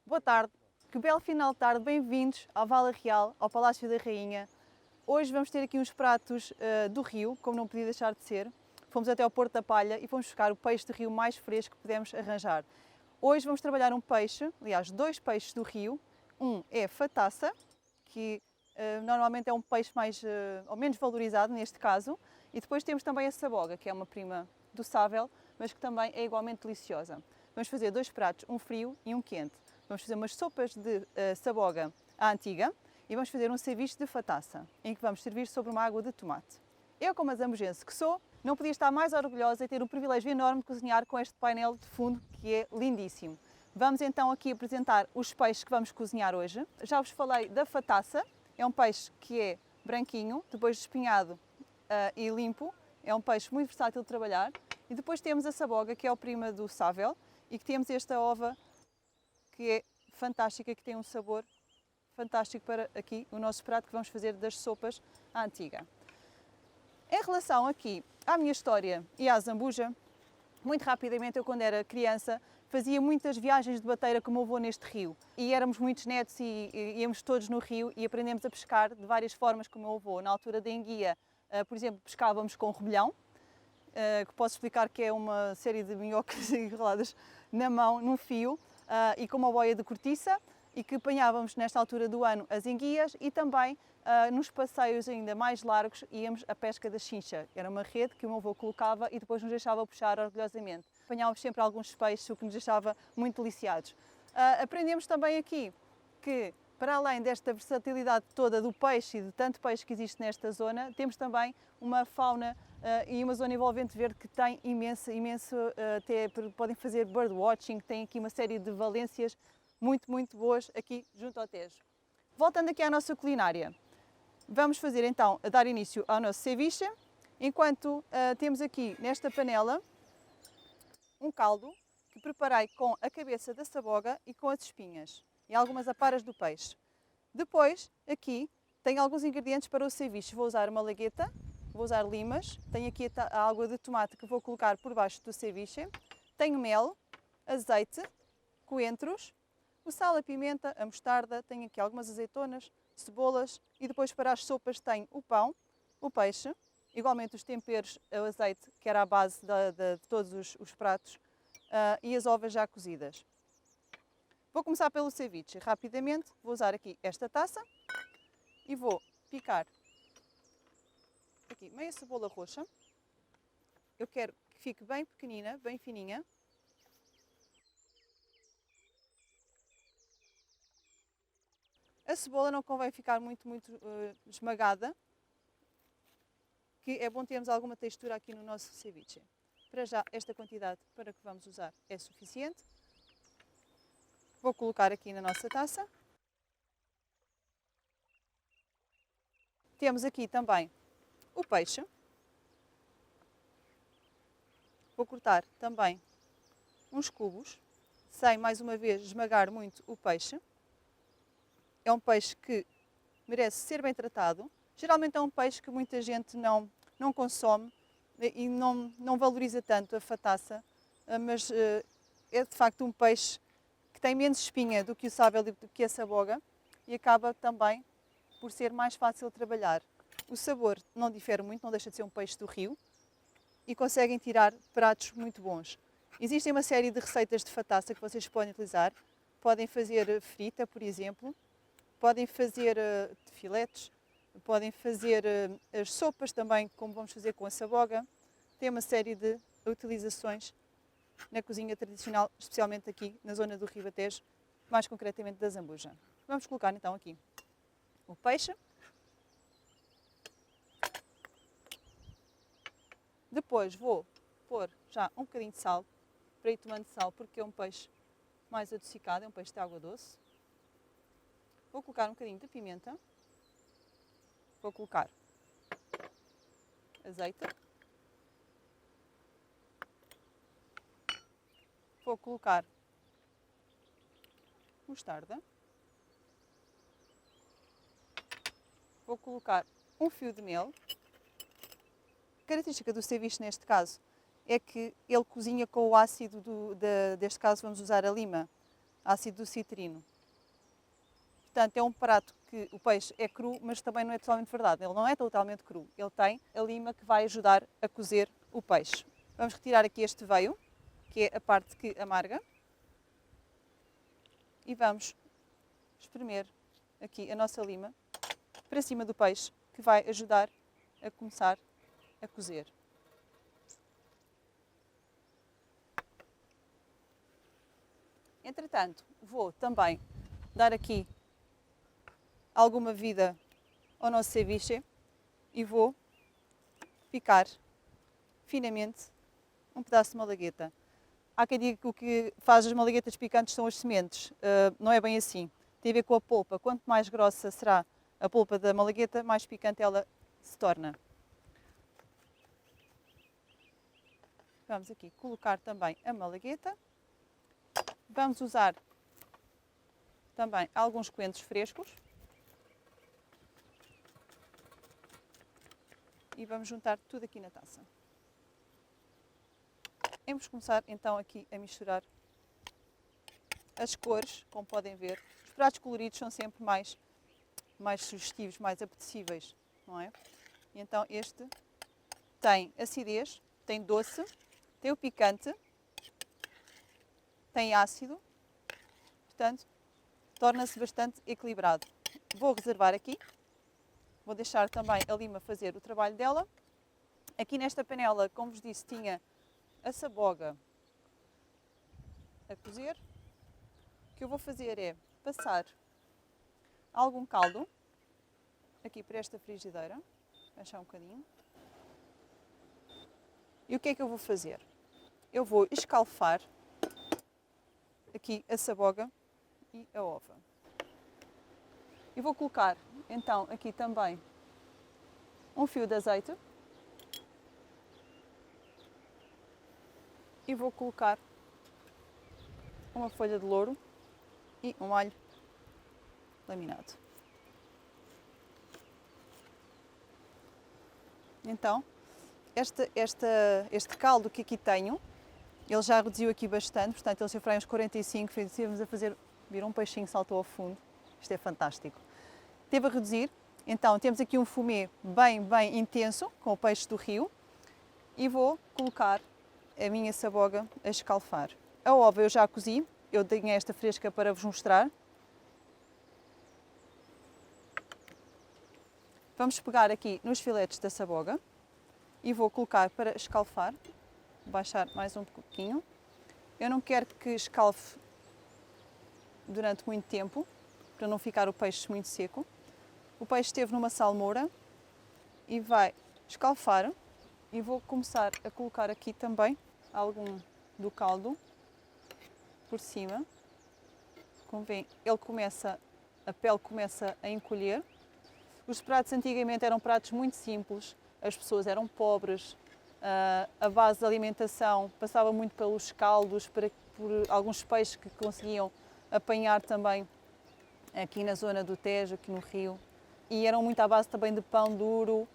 Boa tarde, que belo final de tarde, bem-vindos ao Vala Real, ao Palácio da Rainha. Hoje vamos ter aqui uns pratos do rio, como não podia deixar de ser. Fomos até ao Porto da Palha e fomos buscar o peixe do rio mais fresco que pudemos arranjar. Hoje vamos trabalhar um peixe, aliás, dois peixes do rio. Um é a fataça, que normalmente é um peixe mais ou menos valorizado neste caso. E depois temos também a saboga, que é uma prima do sável, mas que também é igualmente deliciosa. Vamos fazer dois pratos, um frio e um quente. Vamos fazer umas sopas de saboga à antiga e vamos fazer um ceviche de fataça, em que vamos servir sobre uma água de tomate. Eu, como a zambujense que sou, não podia estar mais orgulhosa e ter o privilégio enorme de cozinhar com este painel de fundo que é lindíssimo. Vamos então aqui apresentar os peixes que vamos cozinhar hoje. Já vos falei da fataça, é um peixe que é branquinho, depois espinhado e limpo, é um peixe muito versátil de trabalhar. E depois temos a saboga, que é o prima do sável, e que temos esta ova que é fantástica, que tem um sabor fantástico para aqui o nosso prato que vamos fazer das sopas à antiga. Em relação aqui à minha história e à zambuja, muito rapidamente eu quando era criança fazia muitas viagens de bateira com o meu avô neste rio e éramos muitos netos e íamos todos no rio e aprendemos a pescar de várias formas com o meu avô. Na altura da enguia, por exemplo, pescávamos com rebelhão, que posso explicar que é uma série de minhocas enroladas na mão, num fio, e com uma boia de cortiça, e que apanhávamos nesta altura do ano as enguias e também nos passeios ainda mais largos íamos à pesca da chincha. Era uma rede que o meu avô colocava e depois nos deixava puxar orgulhosamente. Apanhávamos sempre alguns peixes, o que nos deixava muito deliciados. Aprendemos também aqui que, para além desta versatilidade toda do peixe e de tanto peixe que existe nesta zona, temos também uma fauna e uma zona envolvente verde que tem imenso, até podem fazer birdwatching, tem aqui uma série de valências muito boas aqui junto ao Tejo. Voltando aqui à nossa culinária, vamos fazer então, a dar início ao nosso ceviche, enquanto temos aqui nesta panela um caldo que preparei com a cabeça da saboga e com as espinhas e algumas aparas do peixe. Depois, aqui, tenho alguns ingredientes para o ceviche. Vou usar uma lagueta, vou usar limas, tenho aqui a água de tomate que vou colocar por baixo do ceviche, tenho mel, azeite, coentros, o sal, a pimenta, a mostarda, tenho aqui algumas azeitonas, cebolas e depois para as sopas tenho o pão, o peixe, igualmente os temperos, o azeite, que era a base de todos os pratos, e as ovas já cozidas. Vou começar pelo ceviche. Rapidamente vou usar aqui esta taça e vou picar aqui meia cebola roxa. Eu quero que fique bem pequenina, bem fininha. A cebola não convém ficar muito esmagada, que é bom termos alguma textura aqui no nosso ceviche. Para já, esta quantidade para que vamos usar é suficiente. Vou colocar aqui na nossa taça. Temos aqui também o peixe. Vou cortar também uns cubos, sem mais uma vez esmagar muito o peixe. É um peixe que merece ser bem tratado. Geralmente é um peixe que muita gente não consome e não valoriza tanto a fataça, mas é de facto um peixe que tem menos espinha do que o sábel e do que a saboga e acaba também por ser mais fácil de trabalhar. O sabor não difere muito, não deixa de ser um peixe do rio e conseguem tirar pratos muito bons. Existem uma série de receitas de fataça que vocês podem utilizar. Podem fazer frita, por exemplo, podem fazer filetes, podem fazer as sopas também, como vamos fazer com a saboga. Tem uma série de utilizações na cozinha tradicional, especialmente aqui na zona do Ribatejo, mais concretamente da Zambuja. Vamos colocar então aqui o peixe. Depois vou pôr já um bocadinho de sal, para ir tomando sal, porque é um peixe mais adocicado, é um peixe de água doce. Vou colocar um bocadinho de pimenta. Vou colocar azeite. Vou colocar mostarda. Vou colocar um fio de mel. A característica do ceviche neste caso é que ele cozinha com o ácido, deste caso vamos usar a lima, ácido citrino. Portanto, é um prato que o peixe é cru, mas também não é totalmente verdade. Ele não é totalmente cru. Ele tem a lima que vai ajudar a cozer o peixe. Vamos retirar aqui este veio, que é a parte que amarga. E vamos espremer aqui a nossa lima para cima do peixe, que vai ajudar a começar a cozer. Entretanto, vou também dar aqui alguma vida ao nosso ceviche e vou picar finamente um pedaço de malagueta. Há quem diga que o que faz as malaguetas picantes são as sementes. Não é bem assim. Tem a ver com a polpa. Quanto mais grossa será a polpa da malagueta, mais picante ela se torna. Vamos aqui colocar também a malagueta. Vamos usar também alguns coentros frescos. E vamos juntar tudo aqui na taça. Vamos começar então aqui a misturar as cores, como podem ver. Os pratos coloridos são sempre mais sugestivos, mais apetecíveis, não é? E então este tem acidez, tem doce, tem o picante, tem ácido, portanto, torna-se bastante equilibrado. Vou reservar aqui, vou deixar também a lima fazer o trabalho dela. Aqui nesta panela, como vos disse, tinha a saboga a cozer. O que eu vou fazer é passar algum caldo aqui para esta frigideira, baixar um bocadinho. E o que é que eu vou fazer? Eu vou escalfar aqui a saboga e a ova. E vou colocar então aqui também um fio de azeite. E vou colocar uma folha de louro e um alho laminado. Então, este caldo que aqui tenho, ele já reduziu aqui bastante, portanto ele se foi uns 45, fizemos a fazer, viram um peixinho saltou ao fundo, isto é fantástico. Teve a reduzir, então temos aqui um fumê bem intenso, com o peixe do rio, e vou colocar a minha saboga a escalfar. A ova eu já cozi, eu tenho esta fresca para vos mostrar. Vamos pegar aqui nos filetes da saboga e vou colocar para escalfar, baixar mais um pouquinho. Eu não quero que escalfe durante muito tempo, para não ficar o peixe muito seco. O peixe esteve numa salmoura e vai escalfar e vou começar a colocar aqui também algum do caldo por cima. Como veem, a pele começa a encolher. Os pratos antigamente eram pratos muito simples, as pessoas eram pobres, a base da alimentação passava muito pelos caldos, por alguns peixes que conseguiam apanhar também aqui na zona do Tejo, aqui no Rio, e eram muito à base também de pão duro.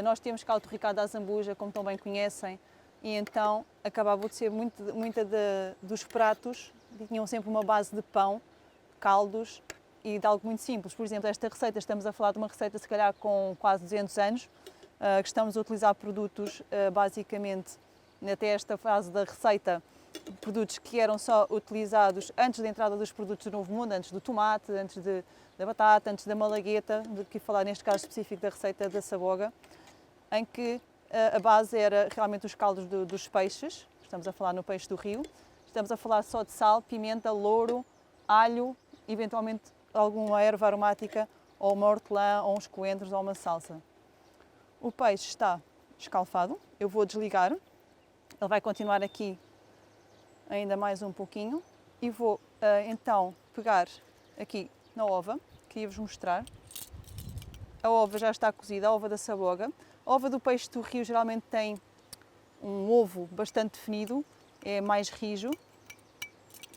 Nós temos caldo torricado à zambuja, como tão bem conhecem, e então acabava de ser muita dos pratos, tinham sempre uma base de pão, caldos e de algo muito simples. Por exemplo, esta receita, estamos a falar de uma receita se calhar com quase 200 anos, que estamos a utilizar produtos basicamente, até esta fase da receita, produtos que eram só utilizados antes da entrada dos produtos do Novo Mundo, antes do tomate, antes da batata, antes da malagueta, de que falar neste caso específico da receita da saboga, em que a base era realmente os caldos dos peixes. Estamos a falar no peixe do rio, estamos a falar só de sal, pimenta, louro, alho, eventualmente alguma erva aromática, ou uma hortelã, ou uns coentros, ou uma salsa. O peixe está escalfado, eu vou desligar, ele vai continuar aqui ainda mais um pouquinho e vou então pegar aqui na ova, que ia-vos mostrar. A ova já está cozida, a ova da saboga. A ova do peixe do rio geralmente tem um ovo bastante definido, é mais rijo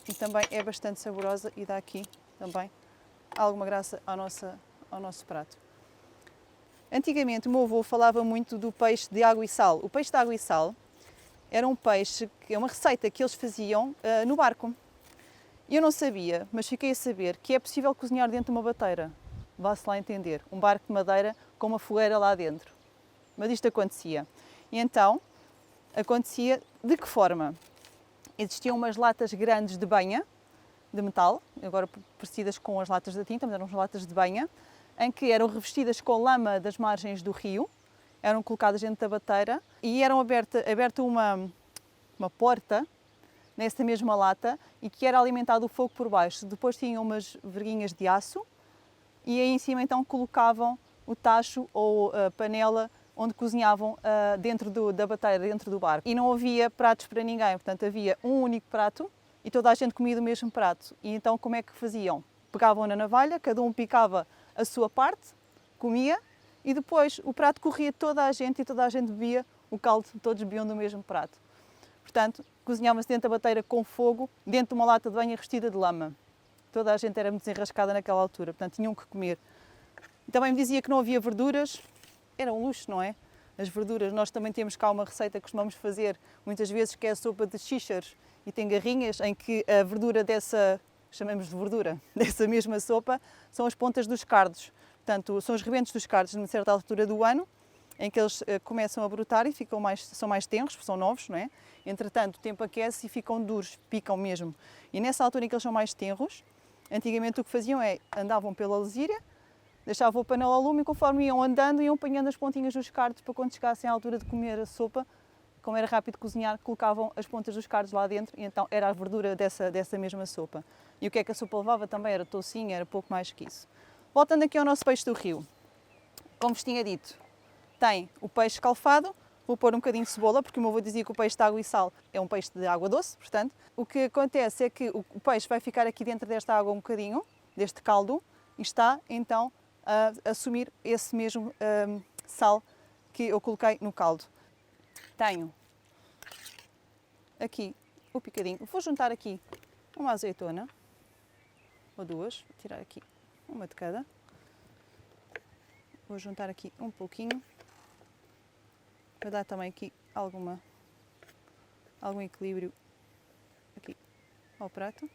e também é bastante saborosa e dá aqui também alguma graça ao nosso prato. Antigamente o meu avô falava muito do peixe de água e sal. O peixe de água e sal era um peixe, que é uma receita que eles faziam no barco. Eu não sabia, mas fiquei a saber que é possível cozinhar dentro de uma bateira. Vá-se lá entender, um barco de madeira com uma fogueira lá dentro. Mas isto acontecia. E então, acontecia de que forma? Existiam umas latas grandes de banha, de metal, agora parecidas com as latas de tinta, mas eram as latas de banha, em que eram revestidas com lama das margens do rio, eram colocadas dentro da bateira e eram aberta uma porta nessa mesma lata e que era alimentado o fogo por baixo. Depois tinham umas verguinhas de aço e aí em cima então colocavam o tacho ou a panela onde cozinhavam dentro da bateira, dentro do barco. E não havia pratos para ninguém, portanto havia um único prato e toda a gente comia do mesmo prato. E então como é que faziam? Pegavam na navalha, cada um picava a sua parte, comia e depois o prato corria toda a gente e toda a gente bebia o caldo, todos bebiam do mesmo prato. Portanto, cozinhava-se dentro da bateira com fogo, dentro de uma lata de banho revestida de lama. Toda a gente era muito desenrascada naquela altura, portanto tinham que comer. Também me dizia que não havia verduras, era um luxo, não é? As verduras, nós também temos cá uma receita que costumamos fazer muitas vezes, que é a sopa de chícharos e tem garrinhas em que a verdura dessa, chamamos de verdura, dessa mesma sopa, são as pontas dos cardos. Portanto, são os rebentos dos cardos numa certa altura do ano, em que eles começam a brotar e são mais tenros, porque são novos, não é? Entretanto, o tempo aquece e ficam duros, picam mesmo. E nessa altura em que eles são mais tenros, antigamente o que faziam é, andavam pela lesíria, deixavam o panela ao lume e conforme iam andando, iam apanhando as pontinhas dos cardos para quando chegassem à altura de comer a sopa, como era rápido cozinhar, colocavam as pontas dos cardos lá dentro e então era a verdura dessa mesma sopa. E o que é que a sopa levava também? Era toucinha, era pouco mais que isso. Voltando aqui ao nosso peixe do rio, como vos tinha dito, tem o peixe escalfado, vou pôr um bocadinho de cebola, porque o meu avô dizia que o peixe de água e sal é um peixe de água doce, portanto, o que acontece é que o peixe vai ficar aqui dentro desta água um bocadinho, deste caldo, e está então a assumir esse mesmo sal que eu coloquei no caldo. Tenho aqui o picadinho, vou juntar aqui uma azeitona, ou duas, vou tirar aqui uma de cada. Vou juntar aqui um pouquinho, para dar também aqui algum equilíbrio aqui ao prato.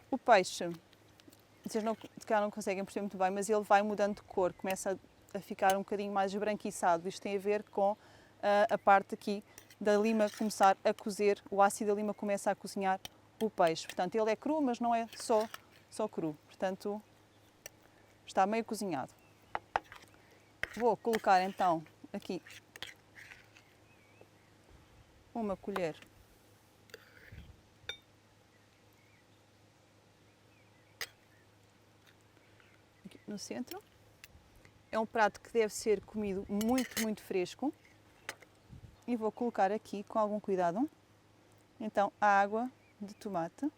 O peixe, vocês não conseguem perceber muito bem, mas ele vai mudando de cor, começa a ficar um bocadinho mais esbranquiçado. Isto tem a ver com a parte aqui da lima começar a cozer, o ácido da lima começa a cozinhar o peixe. Portanto, ele é cru, mas não é só cru. Portanto, está meio cozinhado. Vou colocar então aqui uma colher aqui no centro. É um prato que deve ser comido muito fresco. E vou colocar aqui com algum cuidado, então, a água de tomate.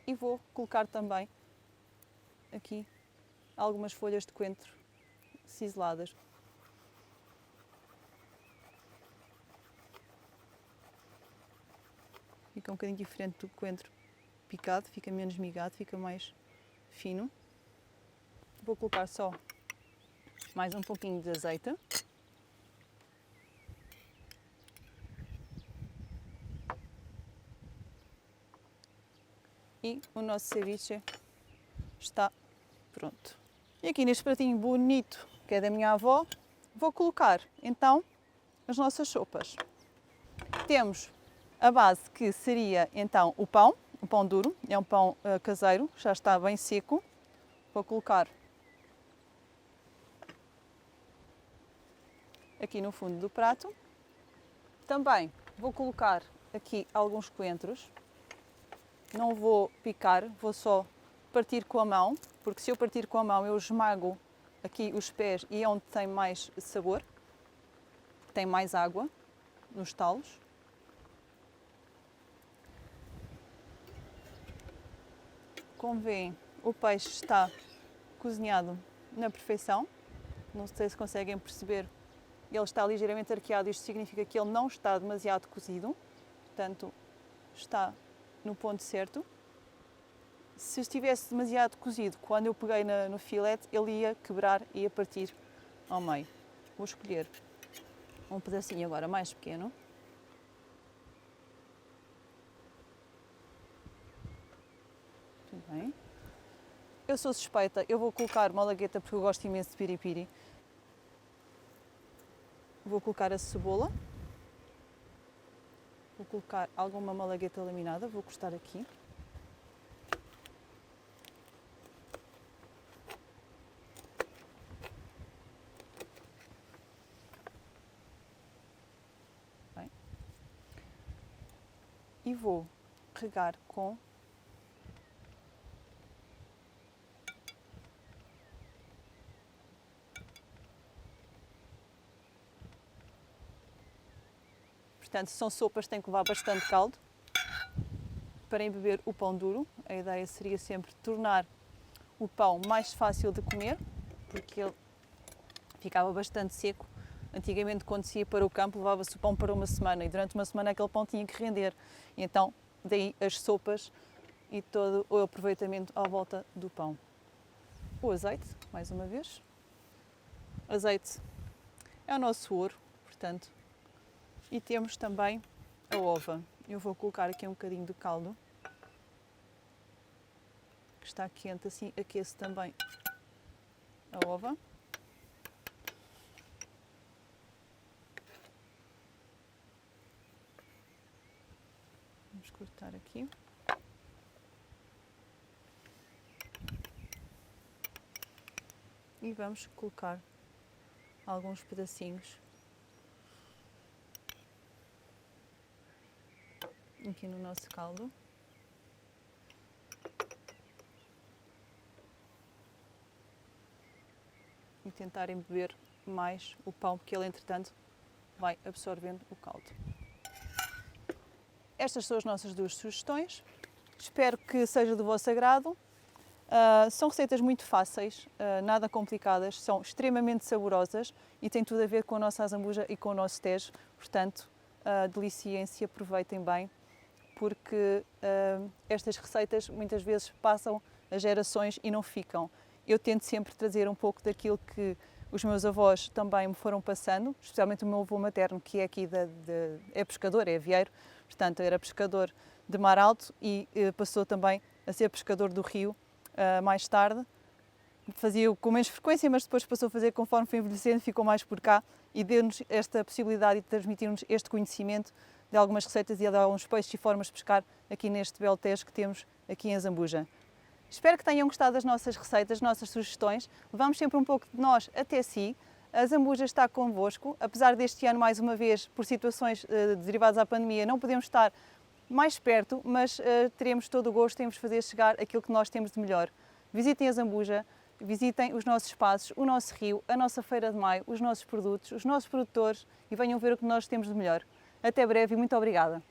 E vou colocar também aqui algumas folhas de coentro ciseladas. Fica um bocadinho diferente do coentro picado, fica menos migado, fica mais fino. Vou colocar só mais um pouquinho de azeite. E o nosso ceviche está pronto. E aqui neste pratinho bonito, que é da minha avó, vou colocar então as nossas sopas. Temos a base que seria então o pão duro, é um pão caseiro, já está bem seco. Vou colocar aqui no fundo do prato. Também vou colocar aqui alguns coentros. Não vou picar, vou só partir com a mão, porque se eu partir com a mão eu esmago aqui os pés e é onde tem mais sabor, tem mais água nos talos. Como veem, o peixe está cozinhado na perfeição. Não sei se conseguem perceber, ele está ligeiramente arqueado, isto significa que ele não está demasiado cozido, portanto está no ponto certo. Se estivesse demasiado cozido, quando eu peguei no filete, ele ia quebrar e ia partir ao meio. Vou escolher um pedacinho agora mais pequeno. Tudo bem. Eu sou suspeita, eu vou colocar uma malagueta porque eu gosto imenso de piripiri. Vou colocar a cebola. Vou colocar alguma malagueta laminada, vou cortar aqui. Bem. E vou regar com portanto, se são sopas, tem que levar bastante caldo para embeber o pão duro. A ideia seria sempre tornar o pão mais fácil de comer, porque ele ficava bastante seco. Antigamente, quando se ia para o campo, levava-se o pão para uma semana e durante uma semana aquele pão tinha que render. E então, daí as sopas e todo o aproveitamento à volta do pão. O azeite, mais uma vez. O azeite é o nosso ouro, portanto. E temos também a ova. Eu vou colocar aqui um bocadinho do caldo, que está quente, assim aqueço também a ova. Vamos cortar aqui. E vamos colocar alguns pedacinhos aqui no nosso caldo. E tentar embeber mais o pão, porque ele, entretanto, vai absorvendo o caldo. Estas são as nossas duas sugestões. Espero que seja do vosso agrado. São receitas muito fáceis, nada complicadas, são extremamente saborosas e têm tudo a ver com a nossa azambuja e com o nosso Tejo. Portanto, deliciem-se e aproveitem bem, porque estas receitas muitas vezes passam as gerações e não ficam. Eu tento sempre trazer um pouco daquilo que os meus avós também me foram passando, especialmente o meu avô materno, que é aqui é pescador, é avieiro, portanto era pescador de mar alto e passou também a ser pescador do rio mais tarde. Fazia com menos frequência, mas depois passou a fazer conforme foi envelhecendo, ficou mais por cá e deu-nos esta possibilidade de transmitir-nos este conhecimento de algumas receitas e de alguns peixes e formas de pescar aqui neste belo Tejo que temos aqui em Zambuja. Espero que tenham gostado das nossas receitas, das nossas sugestões. Levamos sempre um pouco de nós até si. A Zambuja está convosco. Apesar deste ano, mais uma vez, por situações derivadas à pandemia, não podemos estar mais perto, mas teremos todo o gosto em vos fazer chegar aquilo que nós temos de melhor. Visitem a Zambuja, visitem os nossos espaços, o nosso rio, a nossa feira de maio, os nossos produtos, os nossos produtores e venham ver o que nós temos de melhor. Até breve e muito obrigada!